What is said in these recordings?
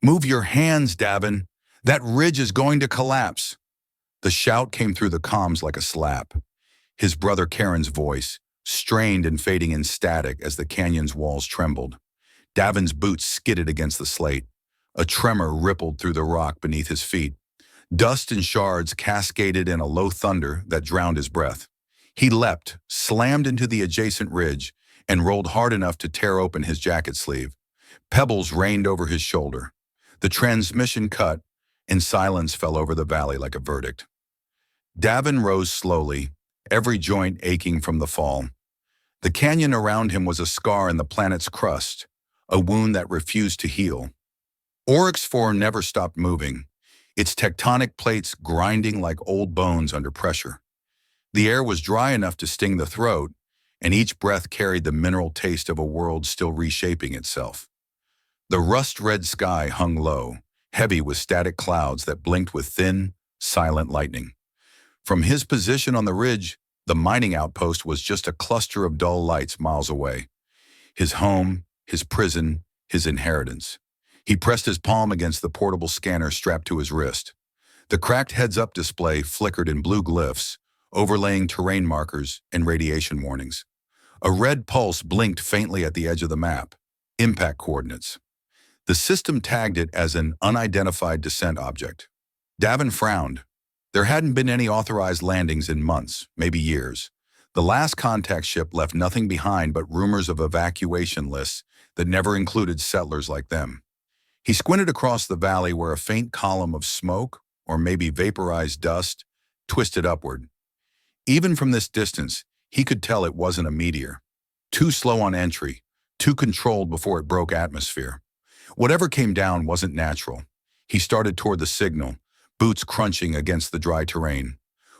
"Move your hands, Davin. That ridge is going to collapse." The shout came through the comms like a slap. His brother Karen's voice, strained and fading in static as the canyon's walls trembled. Davin's boots skidded against the slate. A tremor rippled through the rock beneath his feet. Dust and shards cascaded in a low thunder that drowned his breath. He leapt, slammed into the adjacent ridge, and rolled hard enough to tear open his jacket sleeve. Pebbles rained over his shoulder. The transmission cut, and silence fell over the valley like a verdict. Davin rose slowly, every joint aching from the fall. The canyon around him was a scar in the planet's crust, a wound that refused to heal. Oryx 4 never stopped moving, its tectonic plates grinding like old bones under pressure. The air was dry enough to sting the throat, and each breath carried the mineral taste of a world still reshaping itself. The rust-red sky hung low, heavy with static clouds that blinked with thin, silent lightning. From his position on the ridge, the mining outpost was just a cluster of dull lights miles away. His home, his prison, his inheritance. He pressed his palm against the portable scanner strapped to his wrist. The cracked heads-up display flickered in blue glyphs, overlaying terrain markers and radiation warnings. A red pulse blinked faintly at the edge of the map. Impact coordinates. The system tagged it as an unidentified descent object. Davin frowned. There hadn't been any authorized landings in months, maybe years. The last contact ship left nothing behind but rumors of evacuation lists that never included settlers like them. He squinted across the valley where a faint column of smoke, or maybe vaporized dust, twisted upward. Even from this distance, he could tell it wasn't a meteor. Too slow on entry, too controlled before it broke atmosphere. Whatever came down wasn't natural. He started toward the signal, boots crunching against the dry terrain.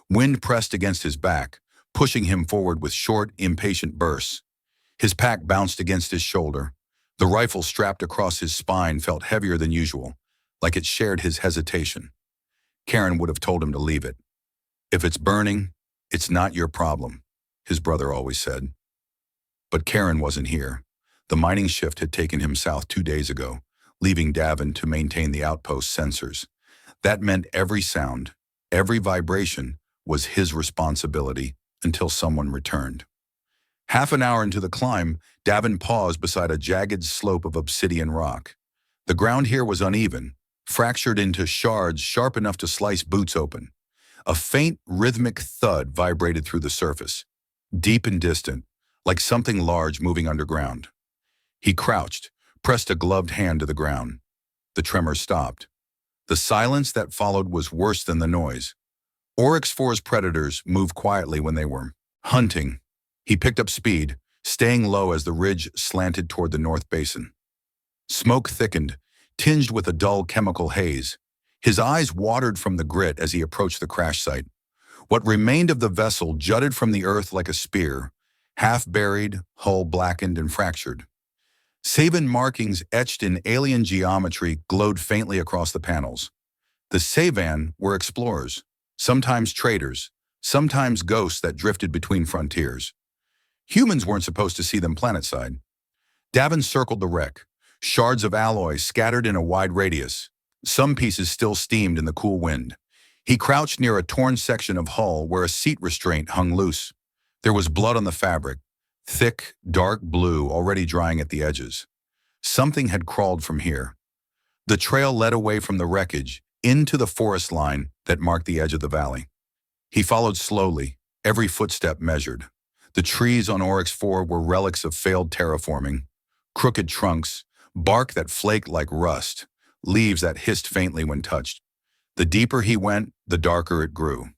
Wind pressed against his back, pushing him forward with short, impatient bursts. His pack bounced against his shoulder. The rifle strapped across his spine felt heavier than usual, like it shared his hesitation. Karen would have told him to leave it. "If it's burning, it's not your problem," his brother always said. But Karen wasn't here. The mining shift had taken him south 2 days ago, leaving Davin to maintain the outpost sensors. That meant every sound, every vibration was his responsibility until someone returned. Half an hour into the climb, Davin paused beside a jagged slope of obsidian rock. The ground here was uneven, fractured into shards sharp enough to slice boots open. A faint, rhythmic thud vibrated through the surface, deep and distant, like something large moving underground. He crouched, pressed a gloved hand to the ground. The tremor stopped. The silence that followed was worse than the noise. Oryx 4's predators moved quietly when they were hunting. He picked up speed, staying low as the ridge slanted toward the north basin. Smoke thickened, tinged with a dull chemical haze. His eyes watered from the grit as he approached the crash site. What remained of the vessel jutted from the earth like a spear, half buried, hull blackened and fractured. Saban markings etched in alien geometry glowed faintly across the panels. The Savan were explorers, sometimes traders, sometimes ghosts that drifted between frontiers. Humans weren't supposed to see them planetside. Davin circled the wreck, shards of alloy scattered in a wide radius. Some pieces still steamed in the cool wind. He crouched near a torn section of hull where a seat restraint hung loose. There was blood on the fabric, thick, dark blue already drying at the edges. Something had crawled from here. The trail led away from the wreckage into the forest line that marked the edge of the valley. He followed slowly, every footstep measured. The trees on Oryx 4 were relics of failed terraforming, crooked trunks, bark that flaked like rust, leaves that hissed faintly when touched. The deeper he went, the darker it grew.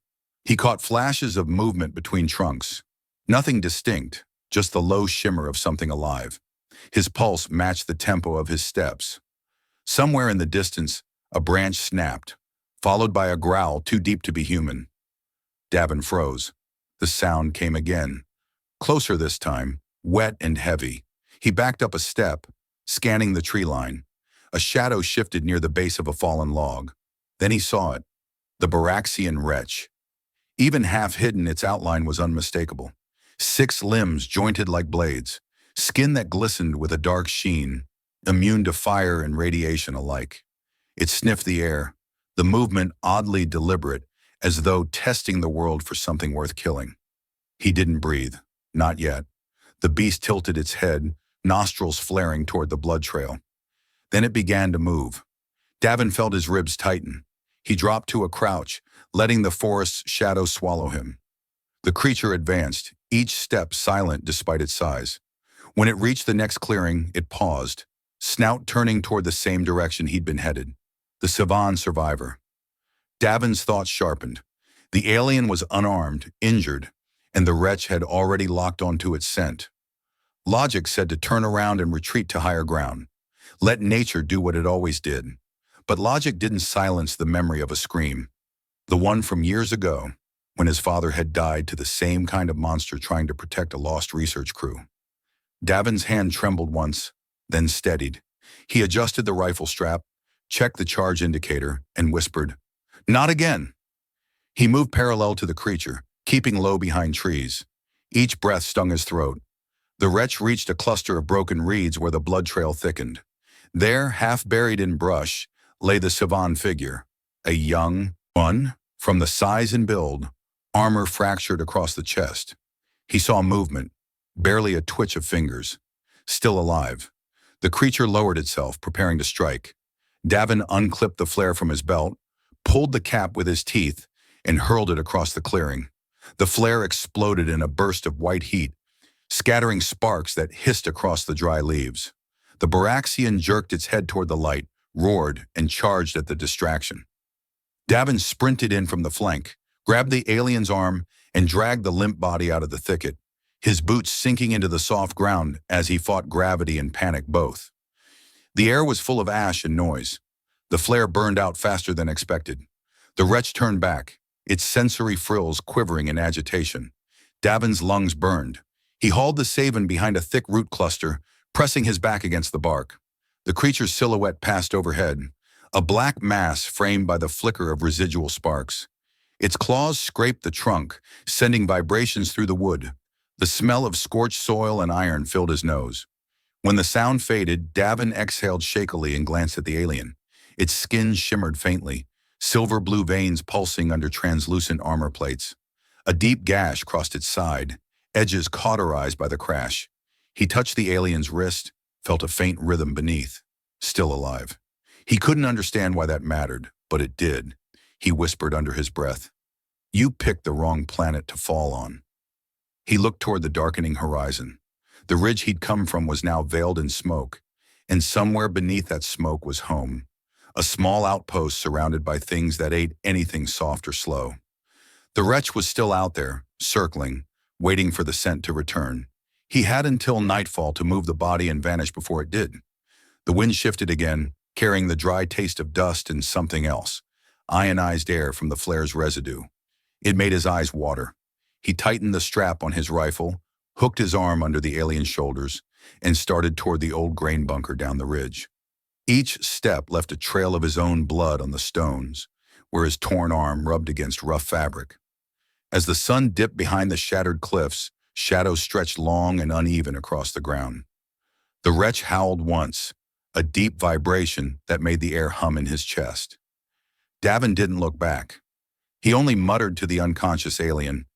He caught flashes of movement between trunks. Nothing distinct, just the low shimmer of something alive. His pulse matched the tempo of his steps. Somewhere in the distance, a branch snapped, followed by a growl too deep to be human. Davin froze. The sound came again. Closer this time, wet and heavy. He backed up a step, scanning the tree line. A shadow shifted near the base of a fallen log. Then he saw it, the Baraxian wretch. Even half hidden, its outline was unmistakable. 6 limbs jointed like blades, skin that glistened with a dark sheen, immune to fire and radiation alike. It sniffed the air, the movement oddly deliberate, as though testing the world for something worth killing. He didn't breathe. Not yet. The beast tilted its head, nostrils flaring toward the blood trail. Then it began to move. Davin felt his ribs tighten. He dropped to a crouch, letting the forest's shadow swallow him. The creature advanced, each step silent despite its size. When it reached the next clearing, it paused, snout turning toward the same direction he'd been headed. The Savan survivor. Davin's thoughts sharpened. The alien was unarmed, injured, and the wretch had already locked onto its scent. Logic said to turn around and retreat to higher ground. Let nature do what it always did. But logic didn't silence the memory of a scream. The one from years ago, when his father had died to the same kind of monster trying to protect a lost research crew. Davin's hand trembled once, then steadied. He adjusted the rifle strap, checked the charge indicator, and whispered, "Not again." He moved parallel to the creature, keeping low behind trees. Each breath stung his throat. The wretch reached a cluster of broken reeds where the blood trail thickened. There, half buried in brush, lay the Savan figure, a young one, from the size and build, armor fractured across the chest. He saw movement, barely a twitch of fingers. Still alive. The creature lowered itself, preparing to strike. Davin unclipped the flare from his belt, pulled the cap with his teeth, and hurled it across the clearing. The flare exploded in a burst of white heat, scattering sparks that hissed across the dry leaves. The Baraxian jerked its head toward the light, roared, and charged at the distraction. Davin sprinted in from the flank, grabbed the alien's arm, and dragged the limp body out of the thicket, his boots sinking into the soft ground as he fought gravity and panic both. The air was full of ash and noise. The flare burned out faster than expected. The wretch turned back, its sensory frills quivering in agitation. Davin's lungs burned. He hauled the Savan behind a thick root cluster, pressing his back against the bark. The creature's silhouette passed overhead, a black mass framed by the flicker of residual sparks. Its claws scraped the trunk, sending vibrations through the wood. The smell of scorched soil and iron filled his nose. When the sound faded, Davin exhaled shakily and glanced at the alien. Its skin shimmered faintly, silver-blue veins pulsing under translucent armor plates. A deep gash crossed its side, edges cauterized by the crash. He touched the alien's wrist, felt a faint rhythm beneath. Still alive. He couldn't understand why that mattered, but it did. He whispered under his breath, "You picked the wrong planet to fall on." He looked toward the darkening horizon. The ridge he'd come from was now veiled in smoke, and somewhere beneath that smoke was home, a small outpost surrounded by things that ate anything soft or slow. The wretch was still out there, circling, waiting for the scent to return. He had until nightfall to move the body and vanish before it did. The wind shifted again, carrying the dry taste of dust and something else, ionized air from the flare's residue. It made his eyes water. He tightened the strap on his rifle, hooked his arm under the alien's shoulders, and started toward the old grain bunker down the ridge. Each step left a trail of his own blood on the stones, where his torn arm rubbed against rough fabric. As the sun dipped behind the shattered cliffs, shadows stretched long and uneven across the ground. The wretch howled once, a deep vibration that made the air hum in his chest. Davin didn't look back. He only muttered to the unconscious alien,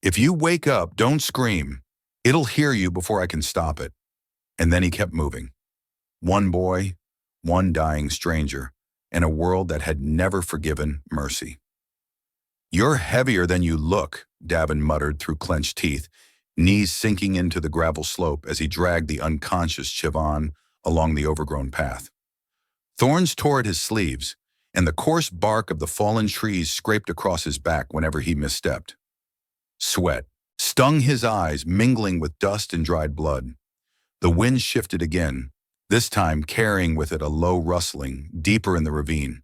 "If you wake up, don't scream. It'll hear you before I can stop it." And then he kept moving. One boy, one dying stranger, and a world that had never forgiven mercy. "You're heavier than you look," Davin muttered through clenched teeth, knees sinking into the gravel slope as he dragged the unconscious Siobhan along the overgrown path. Thorns tore at his sleeves, and the coarse bark of the fallen trees scraped across his back whenever he misstepped. Sweat stung his eyes, mingling with dust and dried blood. The wind shifted again, this time carrying with it a low rustling deeper in the ravine,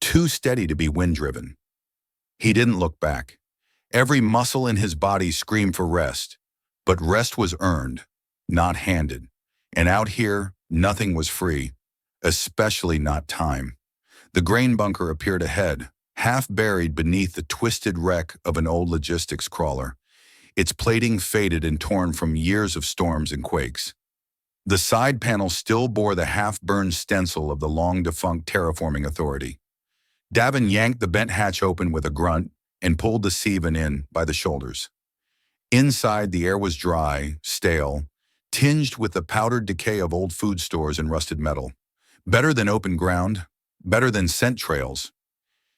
too steady to be wind-driven. He didn't look back. Every muscle in his body screamed for rest, but rest was earned, not handed. And out here, nothing was free, especially not time. The grain bunker appeared ahead, half buried beneath the twisted wreck of an old logistics crawler, its plating faded and torn from years of storms and quakes. The side panel still bore the half-burned stencil of the long-defunct terraforming authority. Davin yanked the bent hatch open with a grunt and pulled the Sevan in by the shoulders. Inside, the air was dry, stale, tinged with the powdered decay of old food stores and rusted metal. Better than open ground, better than scent trails.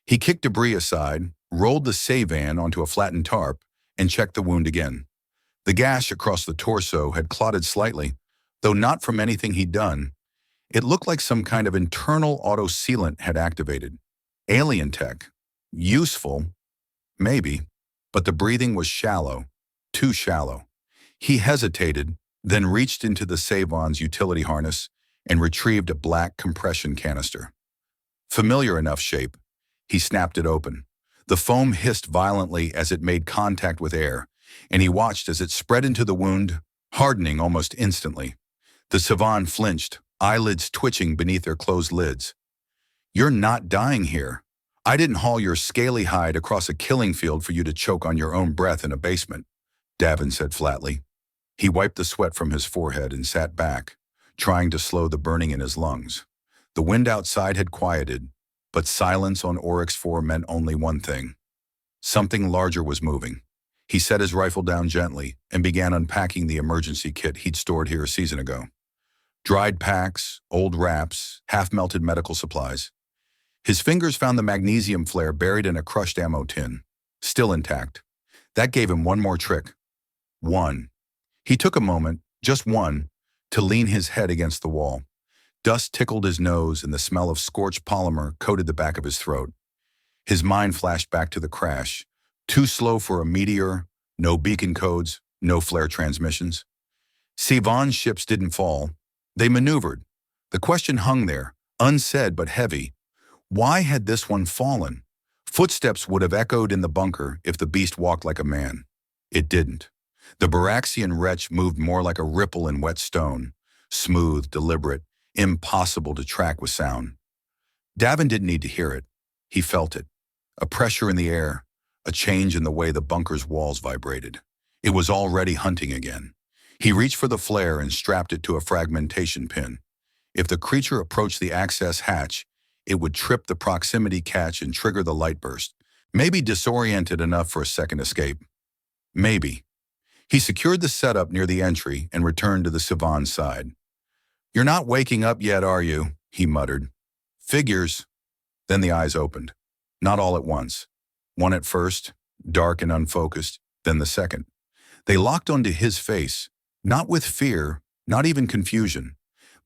He kicked debris aside, rolled the Sevan onto a flattened tarp, and checked the wound again. The gash across the torso had clotted slightly, though not from anything he'd done. It looked like some kind of internal auto-sealant had activated. Alien tech. Useful. Maybe. But the breathing was shallow. Too shallow. He hesitated, then reached into the Sevan's utility harness and retrieved a black compression canister. Familiar enough shape. He snapped it open. The foam hissed violently as it made contact with air, and he watched as it spread into the wound, hardening almost instantly. The Sevan flinched, eyelids twitching beneath their closed lids. "You're not dying here. I didn't haul your scaly hide across a killing field for you to choke on your own breath in a basement," Davin said flatly. He wiped the sweat from his forehead and sat back, trying to slow the burning in his lungs. The wind outside had quieted, but silence on Oryx 4 meant only one thing. Something larger was moving. He set his rifle down gently and began unpacking the emergency kit he'd stored here a season ago. Dried packs, old wraps, half-melted medical supplies. His fingers found the magnesium flare buried in a crushed ammo tin, still intact. That gave him one more trick. One. He took a moment, just one, to lean his head against the wall. Dust tickled his nose and the smell of scorched polymer coated the back of his throat. His mind flashed back to the crash. Too slow for a meteor, no beacon codes, no flare transmissions. Sevan's ships didn't fall. They maneuvered. The question hung there, unsaid but heavy. Why had this one fallen? Footsteps would have echoed in the bunker if the beast walked like a man. It didn't. The Baraxian wretch moved more like a ripple in wet stone, smooth, deliberate, impossible to track with sound. Davin didn't need to hear it. He felt it. A pressure in the air, a change in the way the bunker's walls vibrated. It was already hunting again. He reached for the flare and strapped it to a fragmentation pin. If the creature approached the access hatch, it would trip the proximity catch and trigger the light burst. Maybe disoriented enough for a second escape. Maybe. He secured the setup near the entry and returned to the Sevan's side. "You're not waking up yet, are you?" he muttered. "Figures." Then the eyes opened. Not all at once. One at first, dark and unfocused, then the second. They locked onto his face, not with fear, not even confusion,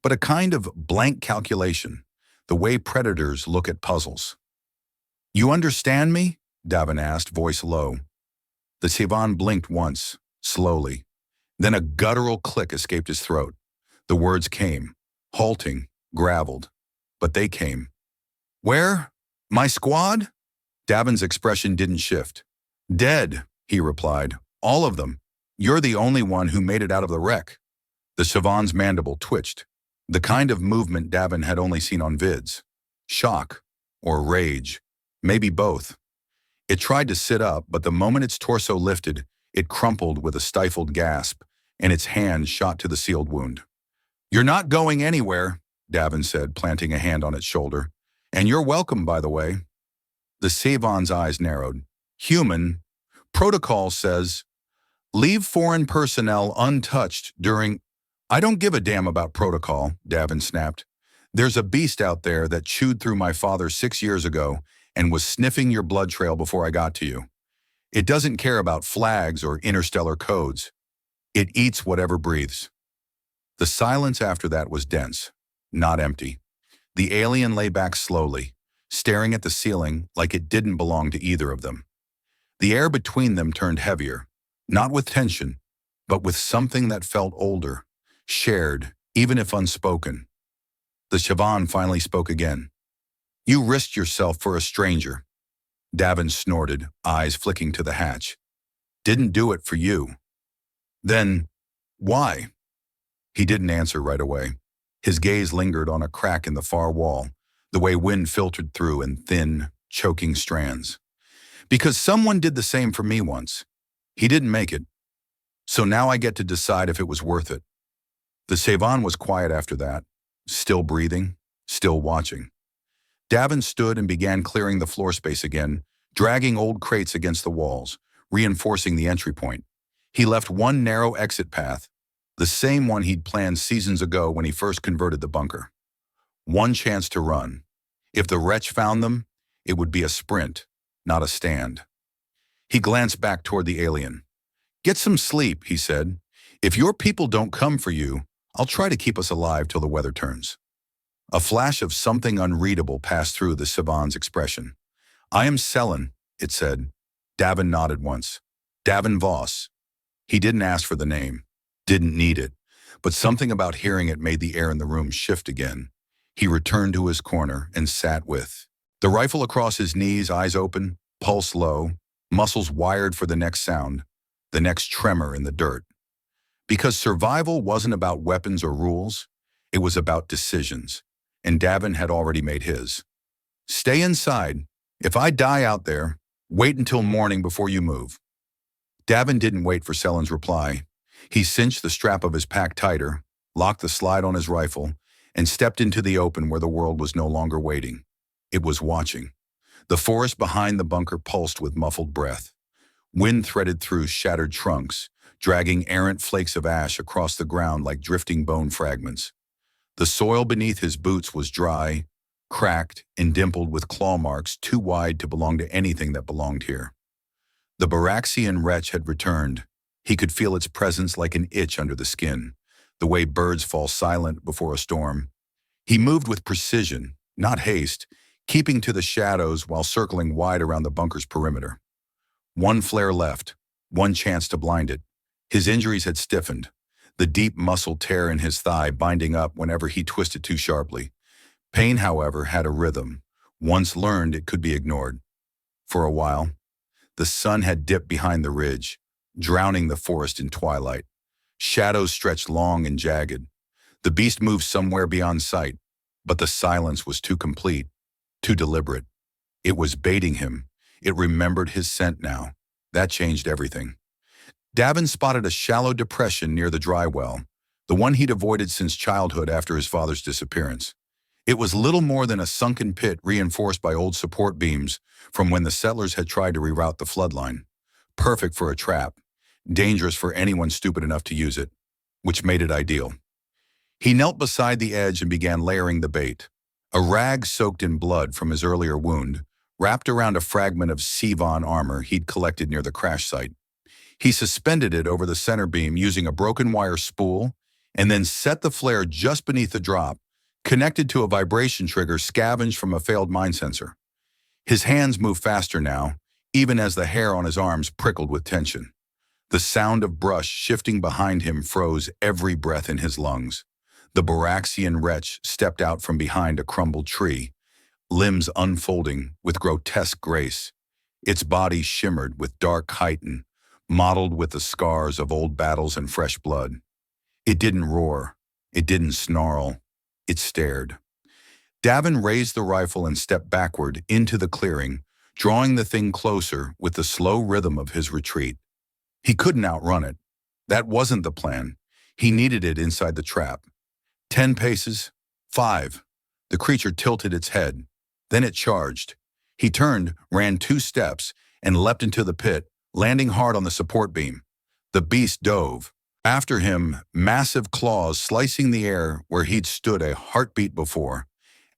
but a kind of blank calculation, the way predators look at puzzles. "You understand me?" Davin asked, voice low. The Sevan blinked once, slowly. Then a guttural click escaped his throat. The words came, halting, graveled, but they came. "Where? My squad?" Davin's expression didn't shift. "Dead," he replied. "All of them. You're the only one who made it out of the wreck." The Sevan's mandible twitched, the kind of movement Davin had only seen on vids. Shock, or rage, maybe both. It tried to sit up, but the moment its torso lifted, it crumpled with a stifled gasp, and its hand shot to the sealed wound. "You're not going anywhere," Davin said, planting a hand on its shoulder. "And you're welcome, by the way." The Sevan's eyes narrowed. "Human. Protocol says, leave foreign personnel untouched during—" "I don't give a damn about protocol," Davin snapped. "There's a beast out there that chewed through my father 6 years ago and was sniffing your blood trail before I got to you. It doesn't care about flags or interstellar codes. It eats whatever breathes." The silence after that was dense, not empty. The alien lay back slowly, staring at the ceiling like it didn't belong to either of them. The air between them turned heavier, not with tension, but with something that felt older, shared, even if unspoken. The Sevan finally spoke again. "You risked yourself for a stranger." Davin snorted, eyes flicking to the hatch. "Didn't do it for you." "Then, why?" He didn't answer right away. His gaze lingered on a crack in the far wall, the way wind filtered through in thin, choking strands. "Because someone did the same for me once. He didn't make it. So now I get to decide if it was worth it." The Savon was quiet after that, still breathing, still watching. Davin stood and began clearing the floor space again, dragging old crates against the walls, reinforcing the entry point. He left one narrow exit path, the same one he'd planned seasons ago when he first converted the bunker. One chance to run. If the wretch found them, it would be a sprint, not a stand. He glanced back toward the alien. "Get some sleep," he said. "If your people don't come for you, I'll try to keep us alive till the weather turns." A flash of something unreadable passed through the Savon's expression. "I am Selen," it said. Davin nodded once. Davin Voss. He didn't ask for the name, didn't need it, but something about hearing it made the air in the room shift again. He returned to his corner and sat with the rifle across his knees, eyes open, pulse low, muscles wired for the next sound, the next tremor in the dirt. Because survival wasn't about weapons or rules, it was about decisions, and Davin had already made his. "Stay inside. If I die out there, wait until morning before you move." Davin didn't wait for Selen's reply. He cinched the strap of his pack tighter, locked the slide on his rifle, and stepped into the open where the world was no longer waiting. It was watching. The forest behind the bunker pulsed with muffled breath. Wind threaded through shattered trunks, dragging errant flakes of ash across the ground like drifting bone fragments. The soil beneath his boots was dry, cracked, and dimpled with claw marks too wide to belong to anything that belonged here. The Baraxian wretch had returned. He could feel its presence like an itch under the skin, the way birds fall silent before a storm. He moved with precision, not haste, keeping to the shadows while circling wide around the bunker's perimeter. One flare left, one chance to blind it. His injuries had stiffened, the deep muscle tear in his thigh binding up whenever he twisted too sharply. Pain, however, had a rhythm. Once learned, it could be ignored. For a while, the sun had dipped behind the ridge, drowning the forest in twilight. Shadows stretched long and jagged. The beast moved somewhere beyond sight, but the silence was too complete, too deliberate. It was baiting him. It remembered his scent now. That changed everything. Davin spotted a shallow depression near the dry well, the one he'd avoided since childhood after his father's disappearance. It was little more than a sunken pit reinforced by old support beams from when the settlers had tried to reroute the floodline. Perfect for a trap, dangerous for anyone stupid enough to use it, which made it ideal. He knelt beside the edge and began layering the bait. A rag soaked in blood from his earlier wound, wrapped around a fragment of Savon armor he'd collected near the crash site. He suspended it over the center beam using a broken wire spool and then set the flare just beneath the drop, connected to a vibration trigger scavenged from a failed mine sensor. His hands moved faster now, even as the hair on his arms prickled with tension. The sound of brush shifting behind him froze every breath in his lungs. The Baraxian wretch stepped out from behind a crumbled tree, limbs unfolding with grotesque grace. Its body shimmered with dark chitin, mottled with the scars of old battles and fresh blood. It didn't roar. It didn't snarl. It stared. Davin raised the rifle and stepped backward into the clearing, drawing the thing closer with the slow rhythm of his retreat. He couldn't outrun it. That wasn't the plan. He needed it inside the trap. 10 paces. 5. The creature tilted its head. Then it charged. He turned, ran 2 steps, and leapt into the pit, landing hard on the support beam. The beast dove. After him, massive claws slicing the air where he'd stood a heartbeat before.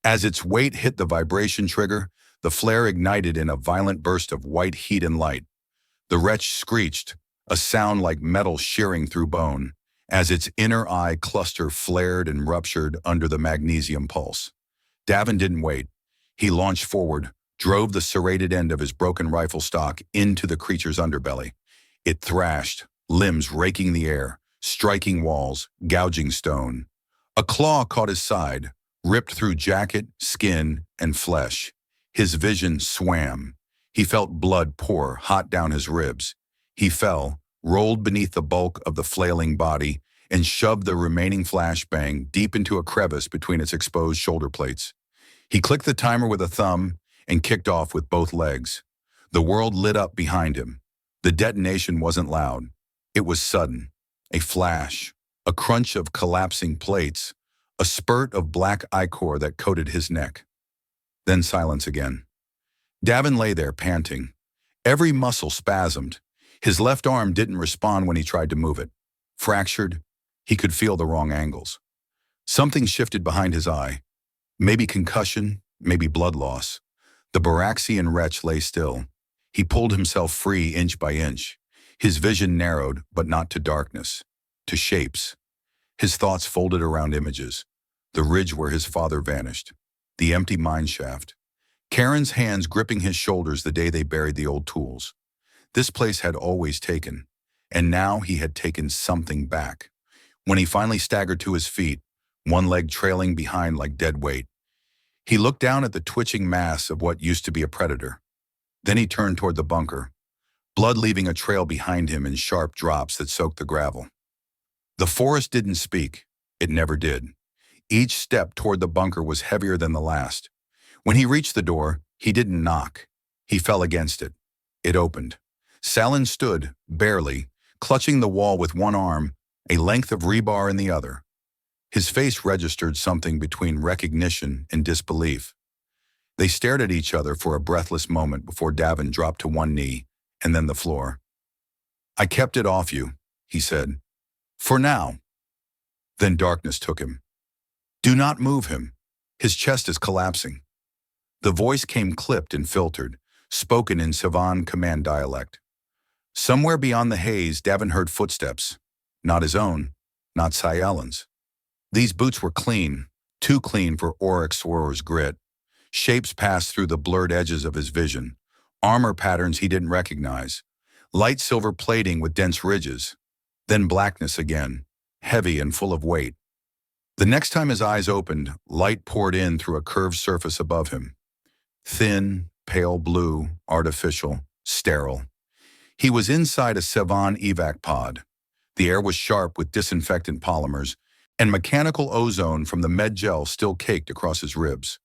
As its weight hit the vibration trigger, the flare ignited in a violent burst of white heat and light. The wretch screeched, a sound like metal shearing through bone, as its inner eye cluster flared and ruptured under the magnesium pulse. Davin didn't wait. He launched forward, drove the serrated end of his broken rifle stock into the creature's underbelly. It thrashed, limbs raking the air, striking walls, gouging stone. A claw caught his side, ripped through jacket, skin, and flesh. His vision swam. He felt blood pour hot down his ribs. He fell, rolled beneath the bulk of the flailing body, and shoved the remaining flashbang deep into a crevice between its exposed shoulder plates. He clicked the timer with a thumb and kicked off with both legs. The world lit up behind him. The detonation wasn't loud. It was sudden. A flash, a crunch of collapsing plates, a spurt of black ichor that coated his neck. Then silence again. Davin lay there panting. Every muscle spasmed. His left arm didn't respond when he tried to move it. Fractured, he could feel the wrong angles. Something shifted behind his eye. Maybe concussion, maybe blood loss. The Baraxian wretch lay still. He pulled himself free inch by inch. His vision narrowed, but not to darkness, to shapes. His thoughts folded around images. The ridge where his father vanished. The empty mine shaft. Karen's hands gripping his shoulders the day they buried the old tools. This place had always taken, and now he had taken something back. When he finally staggered to his feet, one leg trailing behind like dead weight, he looked down at the twitching mass of what used to be a predator. Then he turned toward the bunker, blood leaving a trail behind him in sharp drops that soaked the gravel. The forest didn't speak. It never did. Each step toward the bunker was heavier than the last. When he reached the door, he didn't knock. He fell against it. It opened. Salen stood, barely, clutching the wall with one arm, a length of rebar in the other. His face registered something between recognition and disbelief. They stared at each other for a breathless moment before Davin dropped to one knee, and then the floor. "I kept it off you," he said. "For now." Then darkness took him. "Do not move him. His chest is collapsing." The voice came clipped and filtered, spoken in Savan command dialect. Somewhere beyond the haze, Davin heard footsteps. Not his own, not Syalen's. These boots were clean, too clean for Oryx Swerer's grit. Shapes passed through the blurred edges of his vision, armor patterns he didn't recognize, light silver plating with dense ridges, then blackness again, heavy and full of weight. The next time his eyes opened, light poured in through a curved surface above him. Thin, pale blue, artificial, sterile. He was inside a Savan evac pod. The air was sharp with disinfectant polymers, and mechanical ozone from the med gel still caked across his ribs.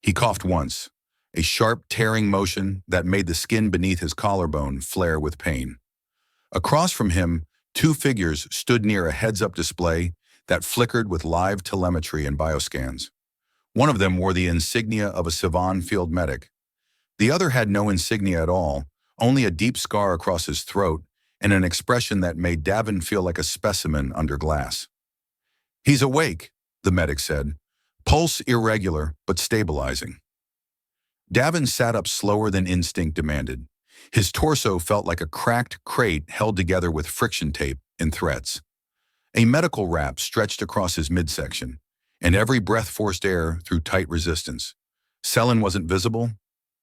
He coughed once, a sharp tearing motion that made the skin beneath his collarbone flare with pain. Across from him, two figures stood near a heads-up display that flickered with live telemetry and bioscans. One of them wore the insignia of a Savan field medic. The other had no insignia at all, only a deep scar across his throat and an expression that made Davin feel like a specimen under glass. "He's awake," the medic said. "Pulse irregular, but stabilizing." Davin sat up slower than instinct demanded. His torso felt like a cracked crate held together with friction tape and threads. A medical wrap stretched across his midsection, and every breath forced air through tight resistance. Selen wasn't visible,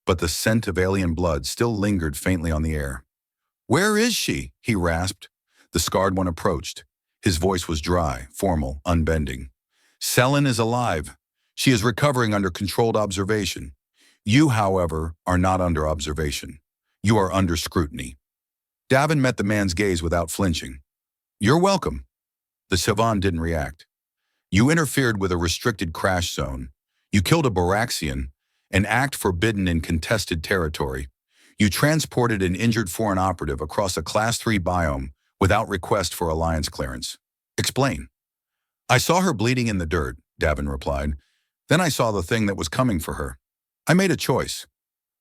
but the scent of alien blood still lingered faintly on the air. "Where is she?" he rasped. The scarred one approached. His voice was dry, formal, unbending. "Selen is alive. She is recovering under controlled observation. You, however, are not under observation. You are under scrutiny." Davin met the man's gaze without flinching. "You're welcome." The Savan didn't react. "You interfered with a restricted crash zone. You killed a Baraxian, an act forbidden in contested territory. You transported an injured foreign operative across a Class 3 biome without request for Alliance clearance. Explain." "I saw her bleeding in the dirt," Davin replied. "Then I saw the thing that was coming for her. I made a choice."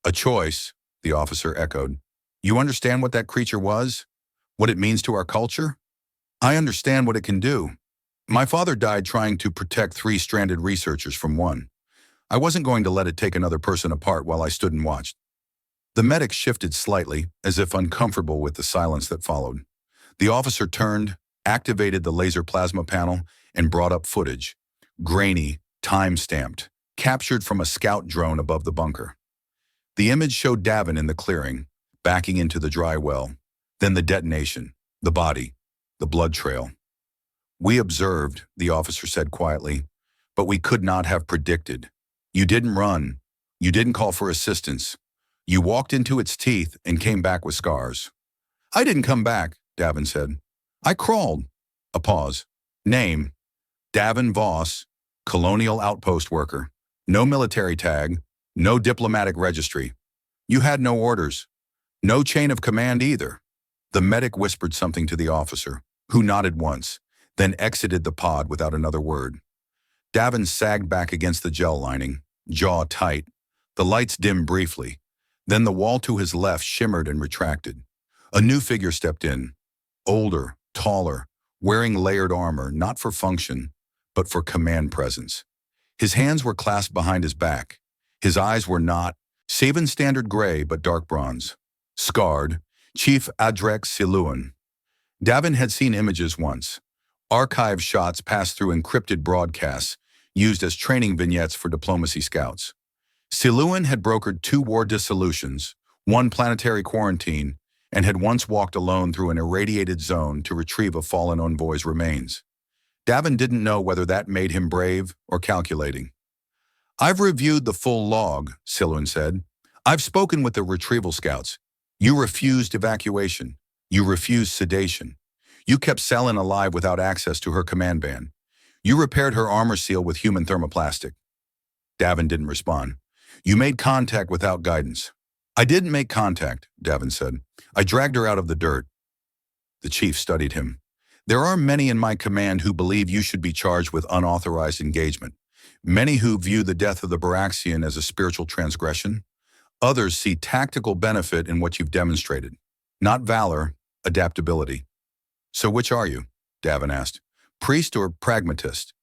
"A choice," the officer echoed. "You understand what that creature was? What it means to our culture?" "I understand what it can do. My father died trying to protect 3 stranded researchers from one. I wasn't going to let it take another person apart while I stood and watched." The medic shifted slightly, as if uncomfortable with the silence that followed. The officer turned, activated the laser plasma panel, and brought up footage. Grainy, time-stamped, captured from a scout drone above the bunker. The image showed Davin in the clearing, backing into the dry well. Then the detonation, the body, the blood trail. "We observed," the officer said quietly, "but we could not have predicted. You didn't run. You didn't call for assistance. You walked into its teeth and came back with scars." "I didn't come back," Davin said. "I crawled." A pause. "Name?" "Davin Voss, Colonial Outpost Worker. No military tag, no diplomatic registry. You had no orders. No chain of command either." The medic whispered something to the officer, who nodded once. then exited the pod without another word. Davin sagged back against the gel lining, jaw tight. The lights dimmed briefly. Then the wall to his left shimmered and retracted. A new figure stepped in, older, taller, wearing layered armor, not for function, but for command presence. His hands were clasped behind his back. His eyes were not, Saban standard gray, but dark bronze. Scarred, Chief Adrek Siluan. Davin had seen images once. Archived shots passed through encrypted broadcasts, used as training vignettes for diplomacy scouts. Siluan had brokered 2 war dissolutions, 1 planetary quarantine, and had once walked alone through an irradiated zone to retrieve a fallen envoy's remains. Davin didn't know whether that made him brave or calculating. "I've reviewed the full log," Siluan said. "I've spoken with the retrieval scouts. You refused evacuation. You refused sedation. You kept Selin alive without access to her command band. You repaired her armor seal with human thermoplastic." Davin didn't respond. "You made contact without guidance." "I didn't make contact," Davin said. "I dragged her out of the dirt." The chief studied him. "There are many in my command who believe you should be charged with unauthorized engagement. Many who view the death of the Baraxian as a spiritual transgression. Others see tactical benefit in what you've demonstrated. Not valor, adaptability." "So which are you?" Davin asked. "Priest or pragmatist?"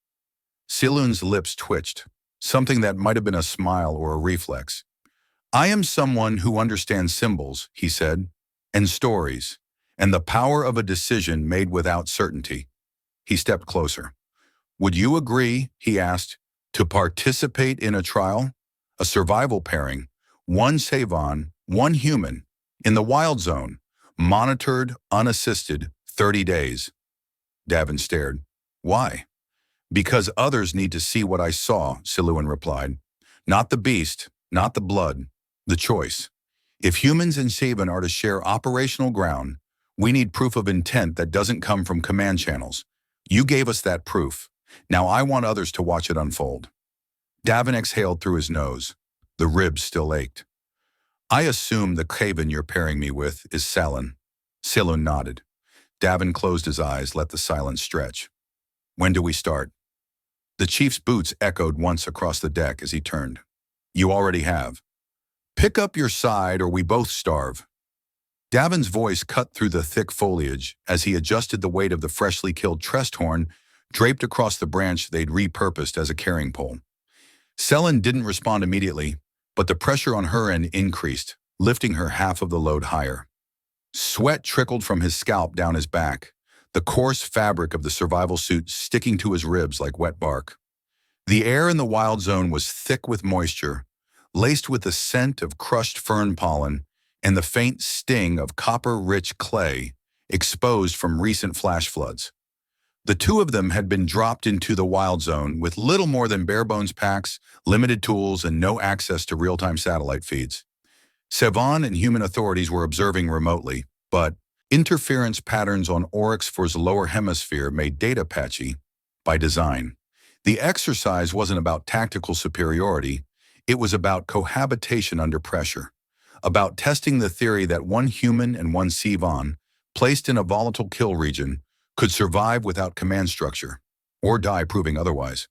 Siluan's lips twitched, something that might have been a smile or a reflex. "I am someone who understands symbols," he said, "and stories, and the power of a decision made without certainty." He stepped closer. "Would you agree," he asked, "to participate in a trial? A survival pairing, 1 Savon, 1 human, in the wild zone, monitored, unassisted, 30 days. Davin stared. "Why?" "Because others need to see what I saw," Siluan replied. "Not the beast, not the blood, the choice. If humans and Savon are to share operational ground, we need proof of intent that doesn't come from command channels. You gave us that proof. Now I want others to watch it unfold." Davin exhaled through his nose. The ribs still ached. "I assume the Kavan you're pairing me with is Salin." Siluan nodded. Davin closed his eyes, let the silence stretch. "When do we start?" The chief's boots echoed once across the deck as he turned. "You already have. Pick up your side or we both starve." Davin's voice cut through the thick foliage as he adjusted the weight of the freshly killed Tresthorn draped across the branch they'd repurposed as a carrying pole. Selin didn't respond immediately, but the pressure on her end increased, lifting her half of the load higher. Sweat trickled from his scalp down his back, the coarse fabric of the survival suit sticking to his ribs like wet bark. The air in the wild zone was thick with moisture, laced with the scent of crushed fern pollen and the faint sting of copper-rich clay exposed from recent flash floods. The 2 of them had been dropped into the wild zone with little more than bare-bones packs, limited tools, and no access to real-time satellite feeds. Savon and human authorities were observing remotely, but interference patterns on Oryx 4's lower hemisphere made data patchy by design. The exercise wasn't about tactical superiority, it was about cohabitation under pressure, about testing the theory that 1 human and 1 Savon, placed in a volatile kill region, could survive without command structure, or die proving otherwise.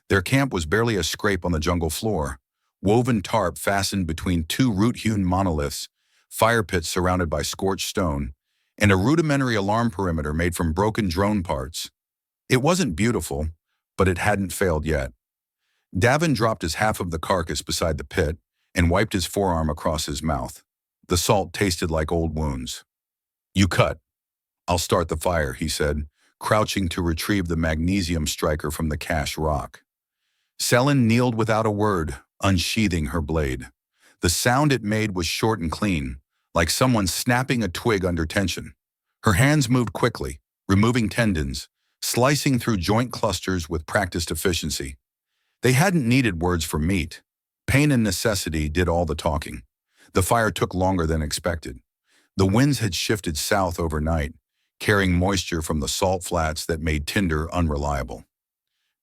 Their camp was barely a scrape on the jungle floor, woven tarp fastened between 2 root-hewn monoliths, fire pits surrounded by scorched stone, and a rudimentary alarm perimeter made from broken drone parts. It wasn't beautiful, but it hadn't failed yet. Davin dropped his half of the carcass beside the pit and wiped his forearm across his mouth. The salt tasted like old wounds. "You cut. I'll start the fire," he said, crouching to retrieve the magnesium striker from the cache rock. Selin kneeled without a word, unsheathing her blade. The sound it made was short and clean, like someone snapping a twig under tension. Her hands moved quickly, removing tendons, slicing through joint clusters with practiced efficiency. They hadn't needed words for meat. Pain and necessity did all the talking. The fire took longer than expected. The winds had shifted south overnight, carrying moisture from the salt flats that made tinder unreliable.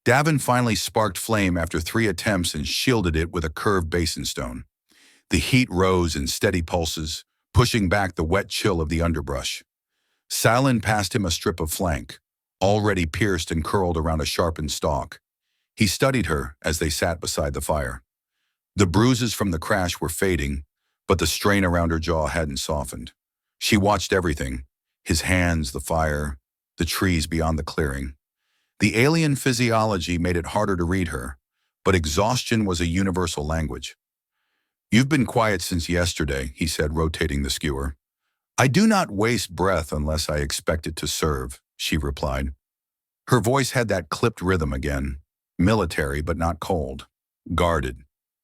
Davin finally sparked flame after 3 attempts and shielded it with a curved basin stone. The heat rose in steady pulses, pushing back the wet chill of the underbrush. Salin passed him a strip of flank, already pierced and curled around a sharpened stalk. He studied her as they sat beside the fire. The bruises from the crash were fading, but the strain around her jaw hadn't softened. She watched everything: his hands, the fire, the trees beyond the clearing. The alien physiology made it harder to read her, but exhaustion was a universal language. "You've been quiet since yesterday," he said, rotating the skewer. "I do not waste breath unless I expect it to serve," she replied. Her voice had that clipped rhythm again, military but not cold, guarded.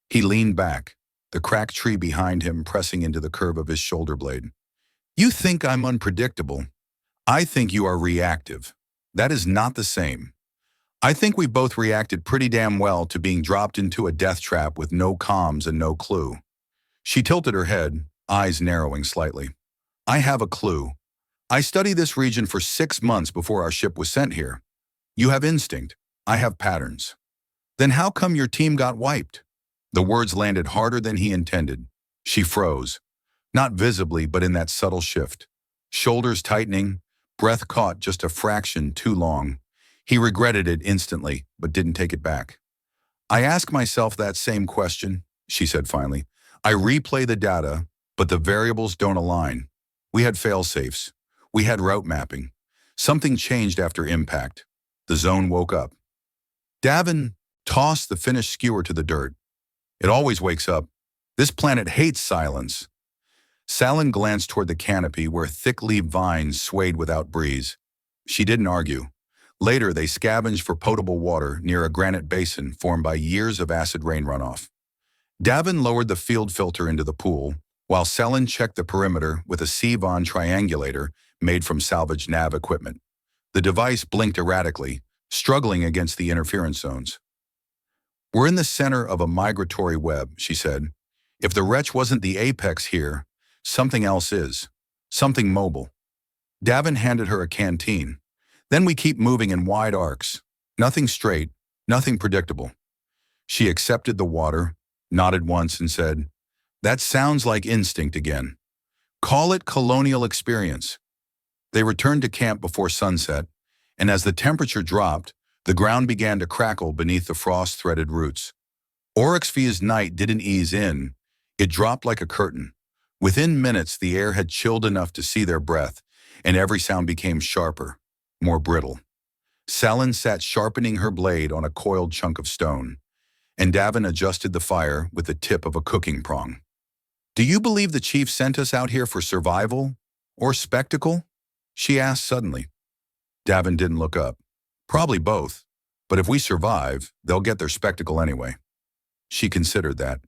He leaned back, the cracked tree behind him pressing into the curve of his shoulder blade. "You think I'm unpredictable. I think you are reactive. That is not the same. I think we both reacted pretty damn well to being dropped into a death trap with no comms and no clue." She tilted her head, eyes narrowing slightly. "I have a clue. I studied this region for 6 months before our ship was sent here. You have instinct. I have patterns. Then how come your team got wiped?" The words landed harder than he intended. She froze, not visibly but in that subtle shift. Shoulders tightening, breath caught just a fraction too long. He regretted it instantly, but didn't take it back. "I ask myself that same question," she said finally. "I replay the data, but the variables don't align. We had fail-safes. We had route mapping. Something changed after impact. The zone woke up." Davin tossed the finished skewer to the dirt. "It always wakes up. This planet hates silence." Salen glanced toward the canopy where thick-leaved vines swayed without breeze. She didn't argue. Later, they scavenged for potable water near a granite basin formed by years of acid rain runoff. Davin lowered the field filter into the pool, while Selen checked the perimeter with a Sevon triangulator made from salvaged nav equipment. The device blinked erratically, struggling against the interference zones. "We're in the center of a migratory web," she said. "If the wretch wasn't the apex here, something else is. Something mobile." Davin handed her a canteen. "Then we keep moving in wide arcs. Nothing straight, nothing predictable." She accepted the water, nodded once and said, "That sounds like instinct again. Call it colonial experience." They returned to camp before sunset, and as the temperature dropped, the ground began to crackle beneath the frost-threaded roots. Oryxvia's night didn't ease in. It dropped like a curtain. Within minutes, the air had chilled enough to see their breath, and every sound became sharper, more brittle. Salen sat sharpening her blade on a coiled chunk of stone, and Davin adjusted the fire with the tip of a cooking prong. "Do you believe the chief sent us out here for survival or spectacle?" she asked suddenly. Davin didn't look up. "Probably both, but if we survive, they'll get their spectacle anyway." She considered that.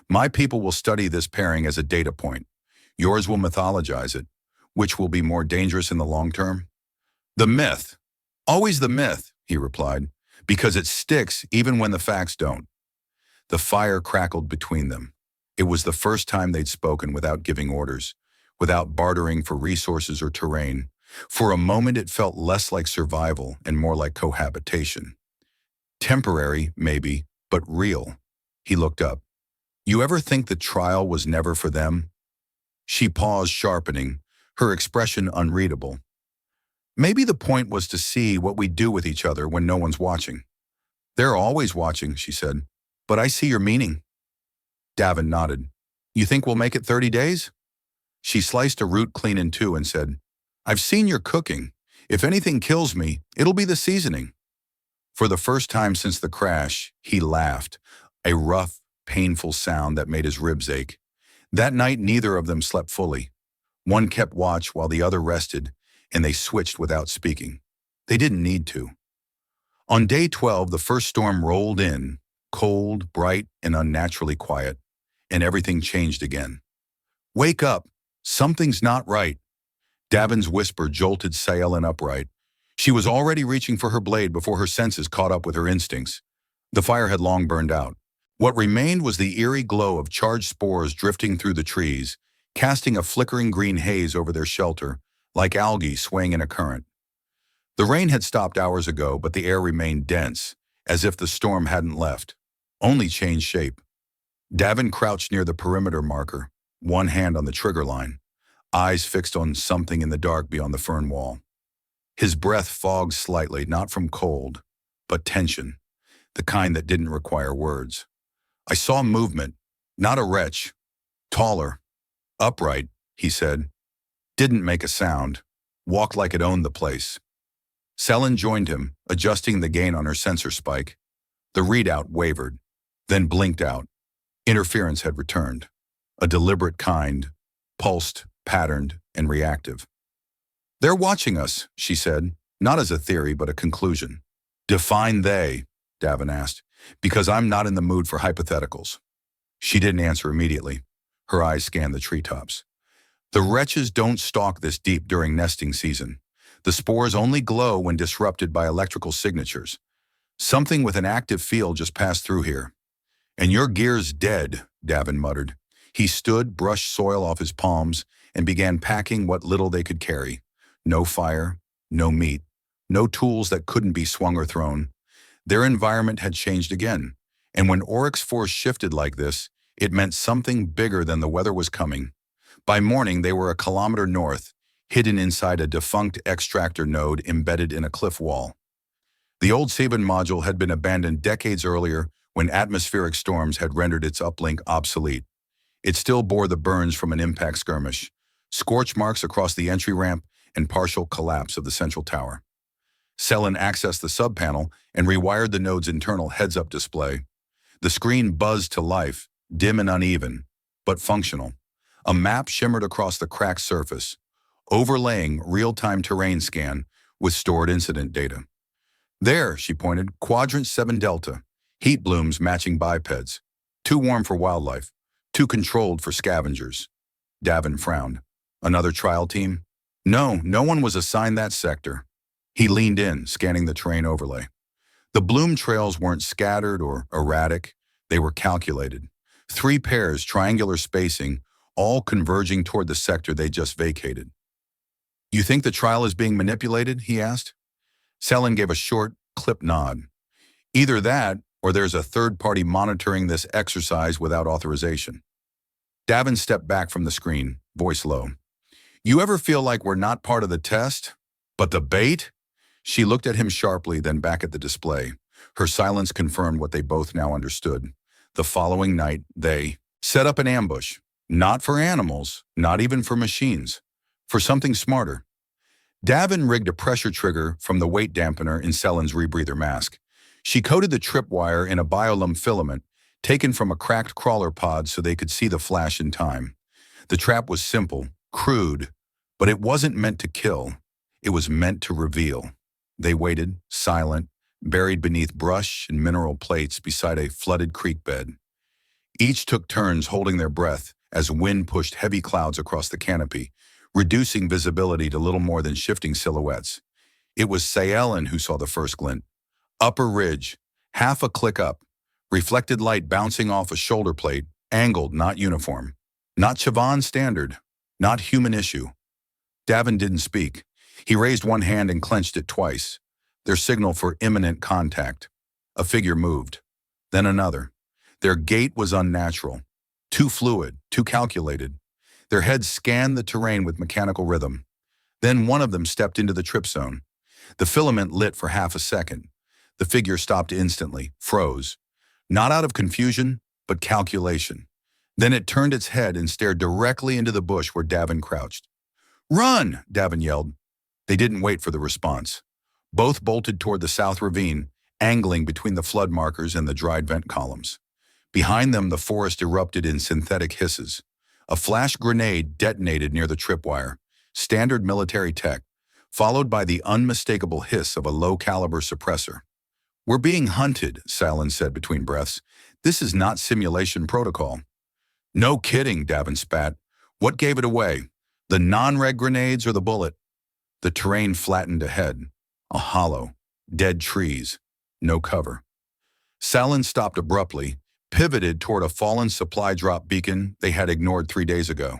"My people will study this pairing as a data point. Yours will mythologize it. Which will be more dangerous in the long term?" "The myth. Always the myth," he replied, "because it sticks even when the facts don't." The fire crackled between them. It was the first time they'd spoken without giving orders, without bartering for resources or terrain. For a moment it felt less like survival and more like cohabitation. Temporary, maybe, but real. He looked up. "You ever think the trial was never for them?" She paused, sharpening, her expression unreadable. "Maybe the point was to see what we do with each other when no one's watching." "They're always watching," she said. "But I see your meaning." Davin nodded. "You think we'll make it 30 days? She sliced a root clean in two and said, "I've seen your cooking. If anything kills me, it'll be the seasoning." For the first time since the crash, he laughed, a rough, painful sound that made his ribs ache. That night, neither of them slept fully. One kept watch while the other rested, and they switched without speaking. They didn't need to. On day 12, the first storm rolled in, cold, bright, and unnaturally quiet, and everything changed again. "Wake up! Something's not right." Davin's whisper jolted Sayellen upright. She was already reaching for her blade before her senses caught up with her instincts. The fire had long burned out. What remained was the eerie glow of charged spores drifting through the trees, casting a flickering green haze over their shelter, like algae swaying in a current. The rain had stopped hours ago, but the air remained dense, as if the storm hadn't left, only changed shape. Davin crouched near the perimeter marker, one hand on the trigger line, eyes fixed on something in the dark beyond the fern wall. His breath fogged slightly, not from cold, but tension, the kind that didn't require words. I saw movement, not a wretch. Taller, upright, he said. Didn't make a sound. Walked like it owned the place. Selin joined him, adjusting the gain on her sensor spike. The readout wavered, then blinked out. Interference had returned. A deliberate kind, pulsed, patterned, and reactive. They're watching us, she said, not as a theory, but a conclusion. Define they, Davin asked, because I'm not in the mood for hypotheticals. She didn't answer immediately. Her eyes scanned the treetops. The wretches don't stalk this deep during nesting season. The spores only glow when disrupted by electrical signatures. Something with an active field just passed through here. And your gear's dead, Davin muttered. He stood, brushed soil off his palms, and began packing what little they could carry. No fire, no meat, no tools that couldn't be swung or thrown. Their environment had changed again, and when Oryx force shifted like this, it meant something bigger than the weather was coming. By morning, they were a kilometer north, hidden inside a defunct extractor node embedded in a cliff wall. The old Saban module had been abandoned decades earlier when atmospheric storms had rendered its uplink obsolete. It still bore the burns from an impact skirmish, scorch marks across the entry ramp, and partial collapse of the central tower. Selin accessed the subpanel and rewired the node's internal heads-up display. The screen buzzed to life, dim and uneven, but functional. A map shimmered across the cracked surface, overlaying real-time terrain scan with stored incident data. There, she pointed, Quadrant 7 Delta, heat blooms matching bipeds. Too warm for wildlife, too controlled for scavengers. Davin frowned. Another trial team? No, no one was assigned that sector. He leaned in, scanning the terrain overlay. The bloom trails weren't scattered or erratic. They were calculated. 3 pairs, triangular spacing, all converging toward the sector they just vacated. You think the trial is being manipulated? He asked. Selin gave a short, clipped nod. Either that, or there's a third party monitoring this exercise without authorization. Davin stepped back from the screen, voice low. You ever feel like we're not part of the test? But the bait? She looked at him sharply, then back at the display. Her silence confirmed what they both now understood. The following night, they set up an ambush. Not for animals, not even for machines. For something smarter. Davin rigged a pressure trigger from the weight dampener in Selin's rebreather mask. She coated the tripwire in a biolum filament, taken from a cracked crawler pod so they could see the flash in time. The trap was simple, crude, but it wasn't meant to kill. It was meant to reveal. They waited, silent, buried beneath brush and mineral plates beside a flooded creek bed. Each took turns holding their breath as wind pushed heavy clouds across the canopy, reducing visibility to little more than shifting silhouettes. It was Sayellen who saw the first glint. Upper ridge, half a click up, reflected light bouncing off a shoulder plate, angled, not uniform. Not Chavan standard, not human issue. Davin didn't speak. He raised one hand and clenched it twice, their signal for imminent contact. A figure moved, then another. Their gait was unnatural, too fluid, too calculated. Their heads scanned the terrain with mechanical rhythm. Then one of them stepped into the trip zone. The filament lit for half a second. The figure stopped instantly, froze. Not out of confusion, but calculation. Then it turned its head and stared directly into the bush where Davin crouched. Run! Davin yelled. They didn't wait for the response. Both bolted toward the south ravine, angling between the flood markers and the dried vent columns. Behind them, the forest erupted in synthetic hisses. A flash grenade detonated near the tripwire, standard military tech, followed by the unmistakable hiss of a low-caliber suppressor. We're being hunted, Selin said between breaths. This is not simulation protocol. No kidding, Davin spat. What gave it away? The non-reg grenades or the bullet? The terrain flattened ahead. A hollow. Dead trees. No cover. Selin stopped abruptly, pivoted toward a fallen supply drop beacon they had ignored 3 days ago.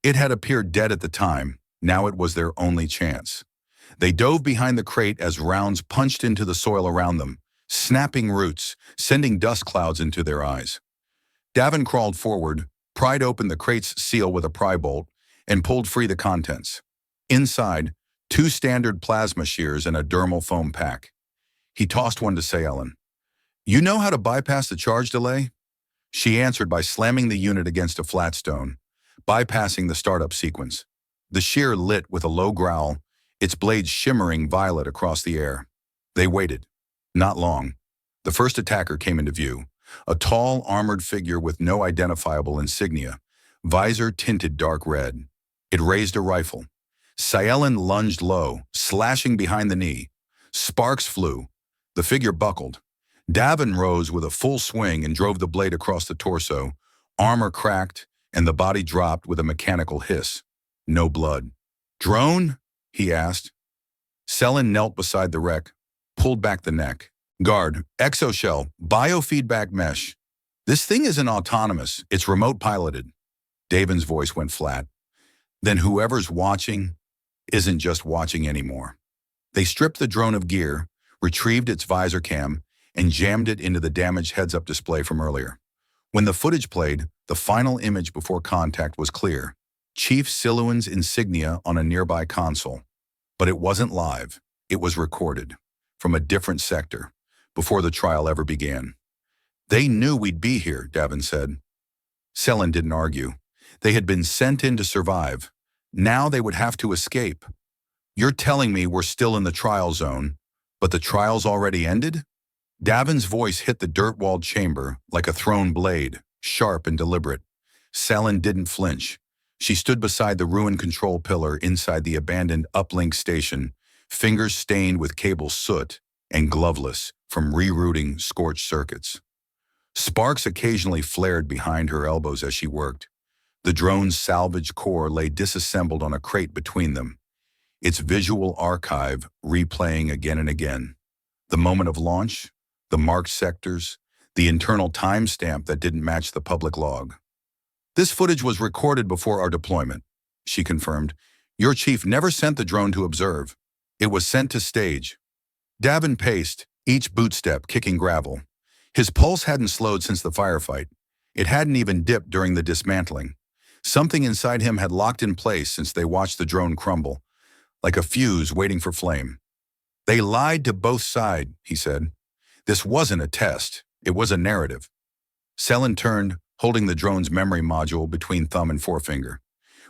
It had appeared dead at the time. Now it was their only chance. They dove behind the crate as rounds punched into the soil around them, snapping roots, sending dust clouds into their eyes. Davin crawled forward, pried open the crate's seal with a pry bolt, and pulled free the contents. Inside, 2 standard plasma shears and a dermal foam pack. He tossed one to Sayellen. You know how to bypass the charge delay? She answered by slamming the unit against a flat stone, bypassing the startup sequence. The shear lit with a low growl, its blades shimmering violet across the air. They waited. Not long. The first attacker came into view, a tall, armored figure with no identifiable insignia, visor tinted dark red. It raised a rifle. Sayellen lunged low, slashing behind the knee. Sparks flew. The figure buckled. Davin rose with a full swing and drove the blade across the torso. Armor cracked, and the body dropped with a mechanical hiss. No blood. Drone? He asked. Selin knelt beside the wreck, pulled back the neck. Guard, exoshell, biofeedback mesh. This thing isn't autonomous, it's remote piloted. Davin's voice went flat. Then whoever's watching isn't just watching anymore. They stripped the drone of gear, retrieved its visor cam, and jammed it into the damaged heads-up display from earlier. When the footage played, the final image before contact was clear. Chief Siluan's insignia on a nearby console. But it wasn't live. It was recorded. From a different sector. Before the trial ever began. They knew we'd be here, Davin said. Selin didn't argue. They had been sent in to survive. Now they would have to escape. You're telling me we're still in the trial zone, but the trial's already ended? Davin's voice hit the dirt-walled chamber like a thrown blade, sharp and deliberate. Selin didn't flinch. She stood beside the ruined control pillar inside the abandoned uplink station, fingers stained with cable soot and gloveless from rerouting scorched circuits. Sparks occasionally flared behind her elbows as she worked. The drone's salvage core lay disassembled on a crate between them, its visual archive replaying again and again. The moment of launch, the marked sectors, the internal timestamp that didn't match the public log. This footage was recorded before our deployment, she confirmed. Your chief never sent the drone to observe. It was sent to stage. Davin paced, each bootstep kicking gravel. His pulse hadn't slowed since the firefight. It hadn't even dipped during the dismantling. Something inside him had locked in place since they watched the drone crumble, like a fuse waiting for flame. They lied to both sides, he said. This wasn't a test. It was a narrative. Selin turned, holding the drone's memory module between thumb and forefinger.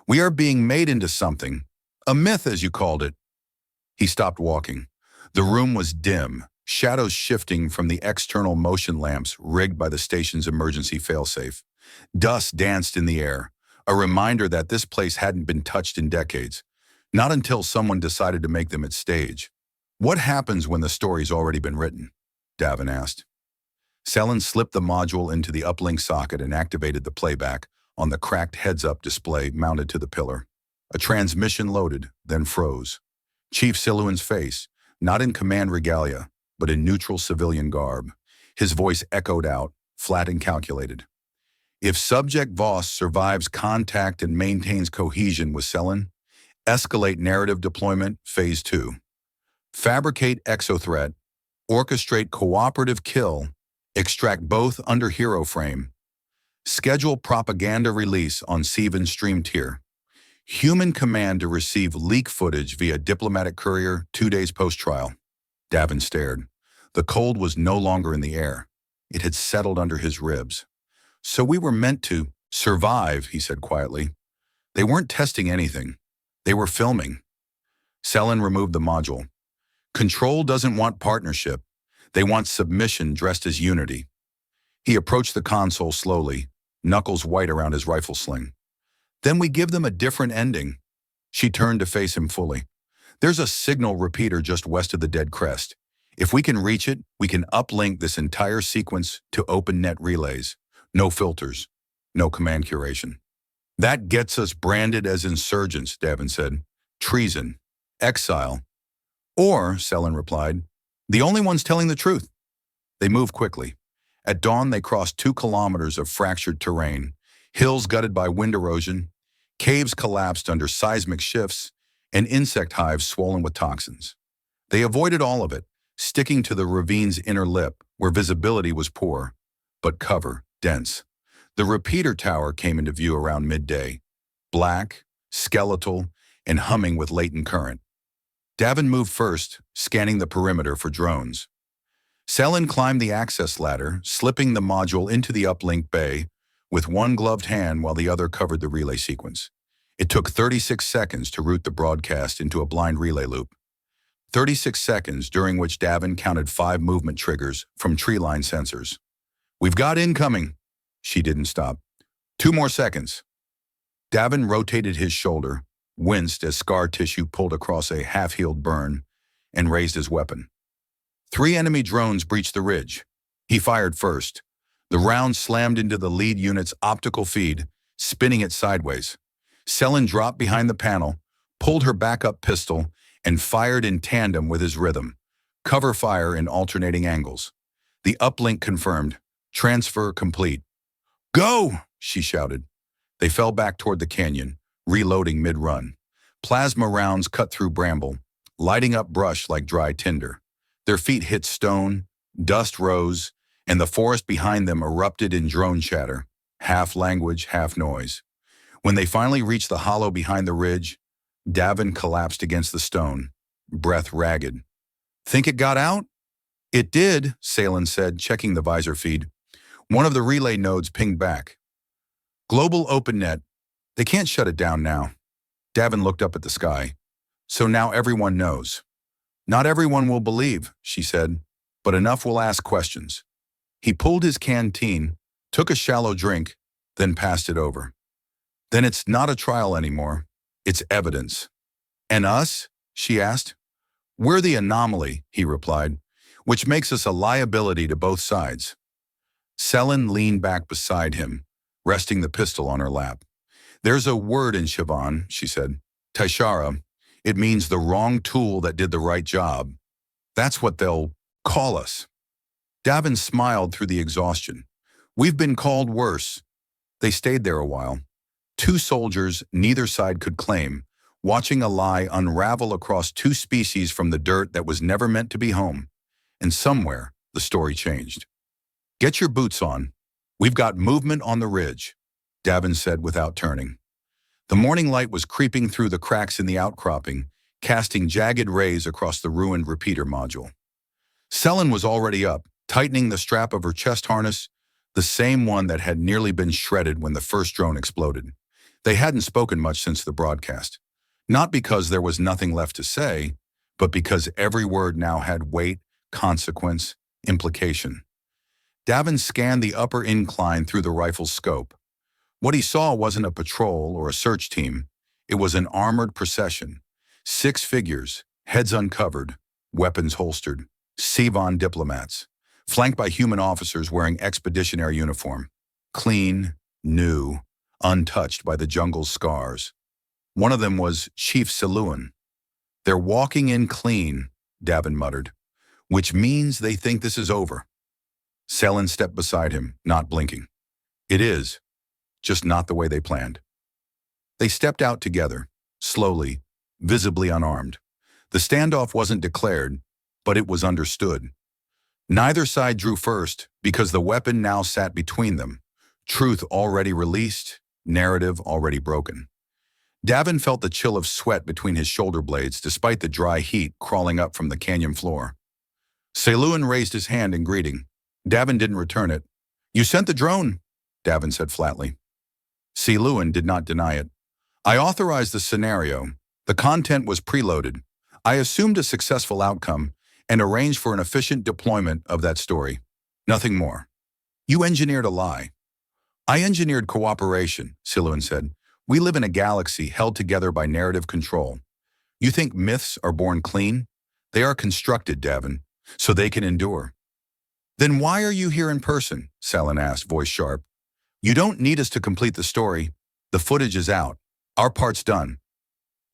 We are being made into something. A myth, as you called it. He stopped walking. The room was dim, shadows shifting from the external motion lamps rigged by the station's emergency failsafe. Dust danced in the air, a reminder that this place hadn't been touched in decades, not until someone decided to make them its stage. What happens when the story's already been written? Davin asked. Selin slipped the module into the uplink socket and activated the playback on the cracked heads-up display mounted to the pillar. A transmission loaded, then froze. Chief Siluan's face, not in command regalia, but in neutral civilian garb. His voice echoed out, flat and calculated. If Subject Voss survives contact and maintains cohesion with Selin, escalate narrative deployment, Phase 2. Fabricate exothreat, orchestrate cooperative kill, extract both under hero frame. Schedule propaganda release on Seven Stream Tier. Human command to receive leak footage via diplomatic courier 2 days post-trial. Davin stared. The cold was no longer in the air. It had settled under his ribs. So we were meant to survive, he said quietly. They weren't testing anything. They were filming. Selin removed the module. Control doesn't want partnership. They want submission dressed as unity. He approached the console slowly, knuckles white around his rifle sling. Then we give them a different ending. She turned to face him fully. There's a signal repeater just west of the dead crest. If we can reach it, we can uplink this entire sequence to open net relays. No filters, no command curation. That gets us branded as insurgents, Davin said. Treason, exile. Or, Selin replied, the only ones telling the truth. They moved quickly. At dawn, they crossed 2 kilometers of fractured terrain, hills gutted by wind erosion, caves collapsed under seismic shifts, and insect hives swollen with toxins. They avoided all of it, sticking to the ravine's inner lip, where visibility was poor, but cover dense. The repeater tower came into view around midday, black, skeletal, and humming with latent current. Davin moved first, scanning the perimeter for drones. Selin climbed the access ladder, slipping the module into the uplink bay with one gloved hand while the other covered the relay sequence. It took 36 seconds to route the broadcast into a blind relay loop. 36 seconds during which Davin counted 5 movement triggers from tree line sensors. "We've got incoming." She didn't stop. 2 more seconds. Davin rotated his shoulder, winced as scar tissue pulled across a half-healed burn, and raised his weapon. 3 enemy drones breached the ridge. He fired first. The round slammed into the lead unit's optical feed, spinning it sideways. Selin dropped behind the panel, pulled her backup pistol, and fired in tandem with his rhythm. Cover fire in alternating angles. The uplink confirmed. Transfer complete. "Go!" she shouted. They fell back toward the canyon, reloading mid-run. Plasma rounds cut through bramble, lighting up brush like dry tinder. Their feet hit stone, dust rose, and the forest behind them erupted in drone chatter, half language, half noise. When they finally reached the hollow behind the ridge, Davin collapsed against the stone, breath ragged. "Think it got out?" "It did," Salin said, checking the visor feed. One of the relay nodes pinged back. "Global OpenNet. They can't shut it down now." Davin looked up at the sky. "So now everyone knows." "Not everyone will believe," she said, "but enough will ask questions." He pulled his canteen, took a shallow drink, then passed it over. "Then it's not a trial anymore. It's evidence." "And us?" she asked. "We're the anomaly," he replied, "which makes us a liability to both sides." Selin leaned back beside him, resting the pistol on her lap. "There's a word in Siobhan," she said. "Taishara. It means the wrong tool that did the right job. That's what they'll call us." Davin smiled through the exhaustion. "We've been called worse." They stayed there a while. 2 soldiers neither side could claim, watching a lie unravel across 2 species from the dirt that was never meant to be home. And somewhere, the story changed. "Get your boots on. We've got movement on the ridge," Davin said without turning. The morning light was creeping through the cracks in the outcropping, casting jagged rays across the ruined repeater module. Selin was already up, tightening the strap of her chest harness, the same one that had nearly been shredded when the first drone exploded. They hadn't spoken much since the broadcast. Not because there was nothing left to say, but because every word now had weight, consequence, implication. Davin scanned the upper incline through the rifle's scope. What he saw wasn't a patrol or a search team. It was an armored procession. 6 figures, heads uncovered, weapons holstered, Sivan diplomats, flanked by human officers wearing expeditionary uniform. Clean, new, untouched by the jungle's scars. One of them was Chief Siluan. "They're walking in clean," Davin muttered, "which means they think this is over." Selin stepped beside him, not blinking. "It is, just not the way they planned." They stepped out together, slowly, visibly unarmed. The standoff wasn't declared, but it was understood. Neither side drew first because the weapon now sat between them, truth already released, narrative already broken. Davin felt the chill of sweat between his shoulder blades despite the dry heat crawling up from the canyon floor. Siluan raised his hand in greeting. Davin didn't return it. "You sent the drone," Davin said flatly. Siluan did not deny it. "I authorized the scenario. The content was preloaded. I assumed a successful outcome and arranged for an efficient deployment of that story. Nothing more. You engineered a lie." "I engineered cooperation," Siluan said. "We live in a galaxy held together by narrative control. You think myths are born clean? They are constructed, Davin, so they can endure." "Then why are you here in person?" Selin asked, voice sharp. "You don't need us to complete the story. The footage is out. Our part's done."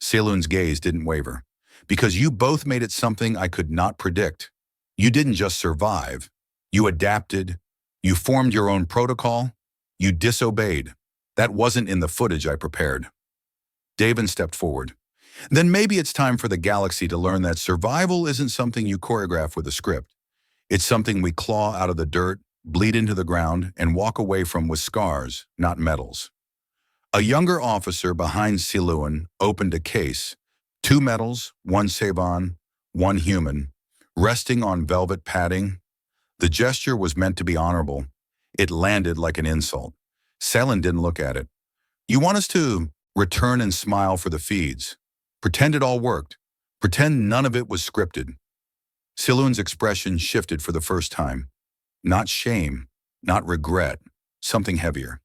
Siluan's gaze didn't waver. "Because you both made it something I could not predict. You didn't just survive. You adapted. You formed your own protocol. You disobeyed. That wasn't in the footage I prepared." Davin stepped forward. "Then maybe it's time for the galaxy to learn that survival isn't something you choreograph with a script. It's something we claw out of the dirt, bleed into the ground, and walk away from with scars, not medals." A younger officer behind Siluan opened a case, Two metals, one Savon, one human, resting on velvet padding. The gesture was meant to be honorable. It landed like an insult. Selin didn't look at it. You want us to return and smile for the feeds. Pretend it all worked. Pretend none of it was scripted. Siluan's expression shifted for the first time. Not shame, not regret, something heavier.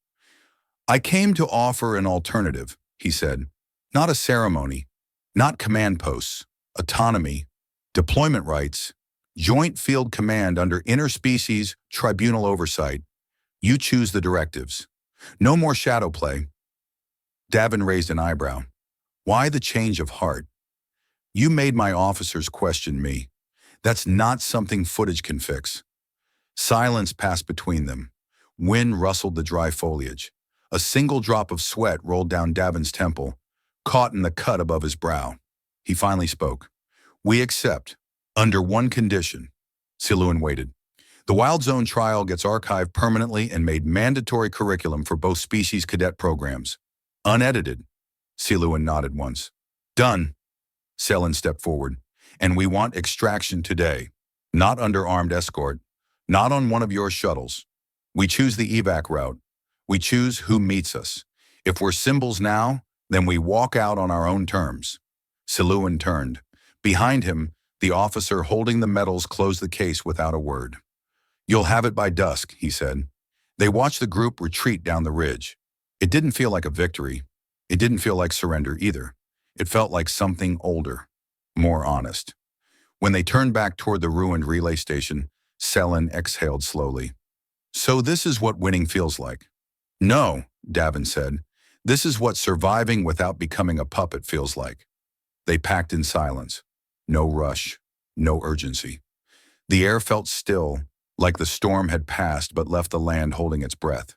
I came to offer an alternative, he said. Not a ceremony, not command posts, autonomy, deployment rights, joint field command under interspecies tribunal oversight. You choose the directives. No more shadow play. Davin raised an eyebrow. Why the change of heart? You made my officers question me. That's not something footage can fix. Silence passed between them. Wind rustled the dry foliage. A single drop of sweat rolled down Davin's temple, caught in the cut above his brow. He finally spoke. We accept, under one condition. Siluan waited. The Wild Zone trial gets archived permanently and made mandatory curriculum for both species cadet programs. Unedited. Siluan nodded once. Done. Selin stepped forward. And we want extraction today. Not under armed escort. Not on one of your shuttles. We choose the evac route. We choose who meets us. If we're symbols now, then we walk out on our own terms. Siluan turned. Behind him, the officer holding the medals closed the case without a word. You'll have it by dusk, he said. They watched the group retreat down the ridge. It didn't feel like a victory. It didn't feel like surrender either. It felt like something older, more honest. When they turned back toward the ruined relay station, Selin exhaled slowly. So this is what winning feels like. No, Davin said. This is what surviving without becoming a puppet feels like. They packed in silence. No rush, no urgency. The air felt still, like the storm had passed but left the land holding its breath.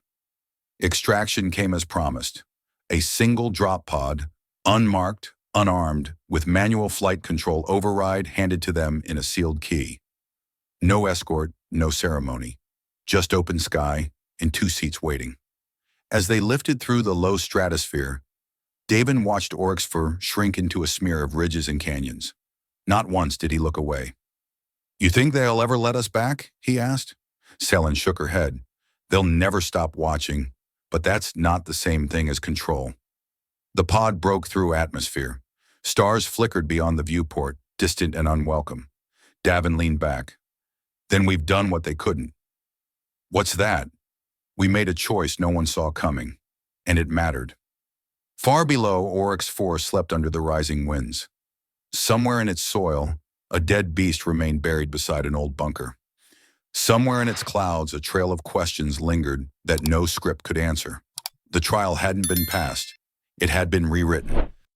Extraction came as promised. A single drop pod, unmarked, unarmed, with manual flight control override handed to them in a sealed key. No escort, no ceremony. Just open sky and 2 seats waiting. As they lifted through the low stratosphere, Davin watched Oryx Fur shrink into a smear of ridges and canyons. Not once did he look away. You think they'll ever let us back? He asked. Selin shook her head. They'll never stop watching, but that's not the same thing as control. The pod broke through atmosphere. Stars flickered beyond the viewport, distant and unwelcome. Davin leaned back. Then we've done what they couldn't. What's that? We made a choice no one saw coming, and it mattered. Far below, Oryx 4 slept under the rising winds. Somewhere in its soil, a dead beast remained buried beside an old bunker. Somewhere in its clouds, a trail of questions lingered that no script could answer. The trial hadn't been passed. It had been rewritten.